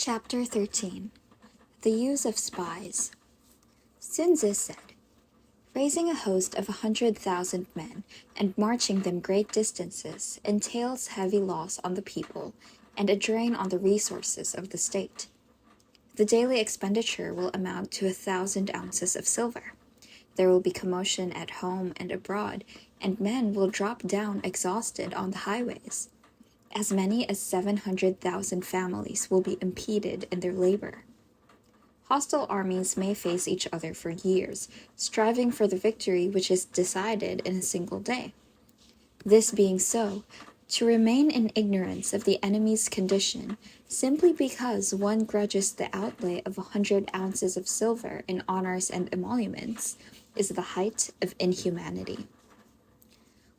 Chapter 13. The Use of Spies. Sun Tzu said, "Raising a host of 100,000 men and marching them great distances entails heavy loss on the people and a drain on the resources of the state. The daily expenditure will amount to 1,000 ounces of silver. There will be commotion at home and abroad, and men will drop down exhausted on the highways. As many as 700,000 families will be impeded in their labor. Hostile armies may face each other for years, striving for the victory which is decided in a single day. This being so, to remain in ignorance of the enemy's condition, simply because one grudges the outlay of 100 ounces of silver in honors and emoluments, is the height of inhumanity.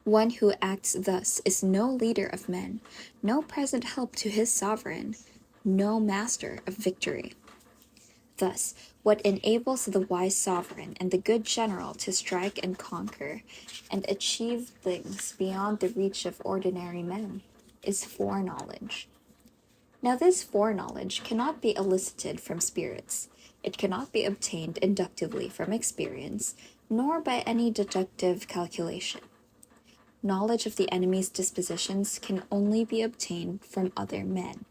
One who acts thus is no leader of men, no present help to his sovereign, no master of victory. Thus, what enables the wise sovereign and the good general to strike and conquer, and achieve things beyond the reach of ordinary men, is foreknowledge. Now this foreknowledge cannot be elicited from spirits. It cannot be obtained inductively from experience, nor by any deductive calculation. Knowledge of the enemy's dispositions can only be obtained from other men.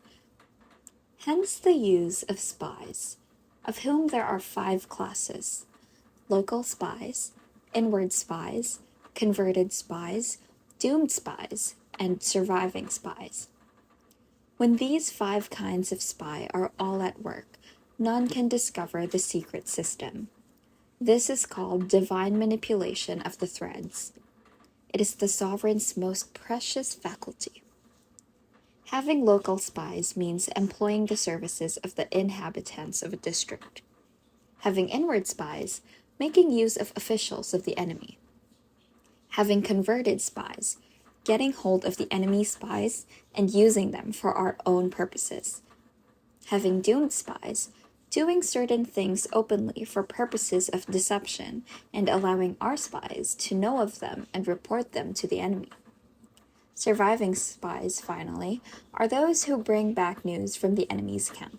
Hence the use of spies, of whom there are 5 classes: local spies, inward spies, converted spies, doomed spies, and surviving spies. When these 5 kinds of spy are all at work, none can discover the secret system. This is called divine manipulation of the threads. It is the sovereign's most precious faculty. Having local spies means employing the services of the inhabitants of a district. Having inward spies, making use of officials of the enemy. Having converted spies, getting hold of the enemy's spies and using them for our own purposes. Having doomed spies, doing certain things openly for purposes of deception and allowing our spies to know of them and report them to the enemy. Surviving spies, finally, are those who bring back news from the enemy's camp.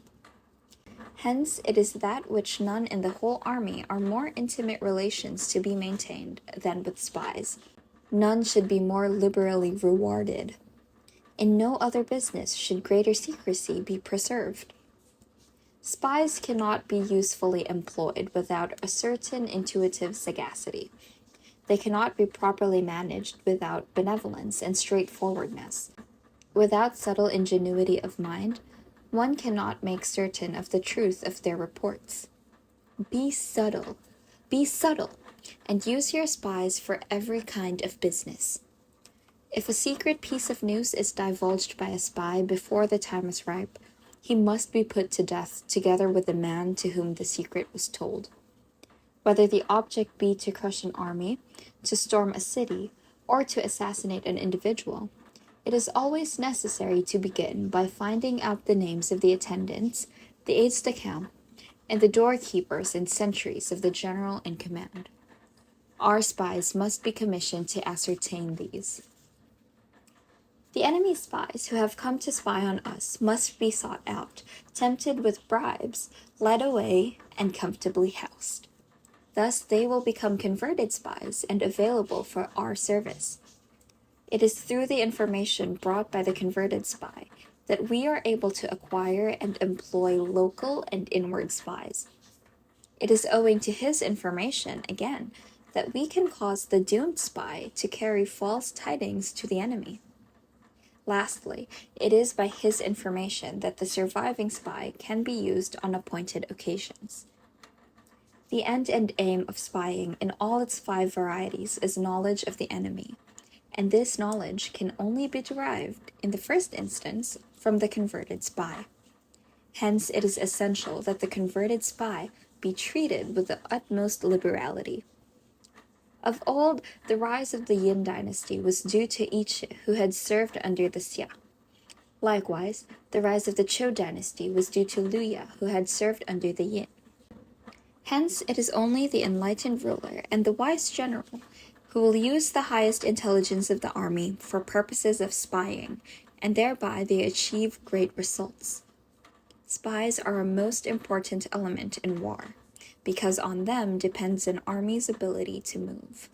Hence, it is that which none in the whole army are more intimate relations to be maintained than with spies. None should be more liberally rewarded. In no other business should greater secrecy be preserved. Spies cannot be usefully employed without a certain intuitive sagacity. They cannot be properly managed without benevolence and straightforwardness. Without subtle ingenuity of mind, one cannot make certain of the truth of their reports. Be subtle, and use your spies for every kind of business. If a secret piece of news is divulged by a spy before the time is ripe, he must be put to death together with the man to whom the secret was told. Whether the object be to crush an army, to storm a city, or to assassinate an individual, it is always necessary to begin by finding out the names of the attendants, the aides-de-camp, and the doorkeepers and sentries of the general in command. Our spies must be commissioned to ascertain these. The enemy spies who have come to spy on us must be sought out, tempted with bribes, led away, and comfortably housed. Thus they will become converted spies and available for our service. It is through the information brought by the converted spy that we are able to acquire and employ local and inward spies. It is owing to his information, again, that we can cause the doomed spy to carry false tidings to the enemy. Lastly, it is by his information that the surviving spy can be used on appointed occasions. The end and aim of spying in all its 5 varieties is knowledge of the enemy, and this knowledge can only be derived, in the first instance, from the converted spy. Hence, it is essential that the converted spy be treated with the utmost liberality. Of old, the rise of the Yin dynasty was due to Ichi, who had served under the Xia. Likewise, the rise of the Zhou dynasty was due to Luya, who had served under the Yin. Hence, it is only the enlightened ruler and the wise general who will use the highest intelligence of the army for purposes of spying, and thereby they achieve great results. spies are a most important element in war, because on them depends an army's ability to move.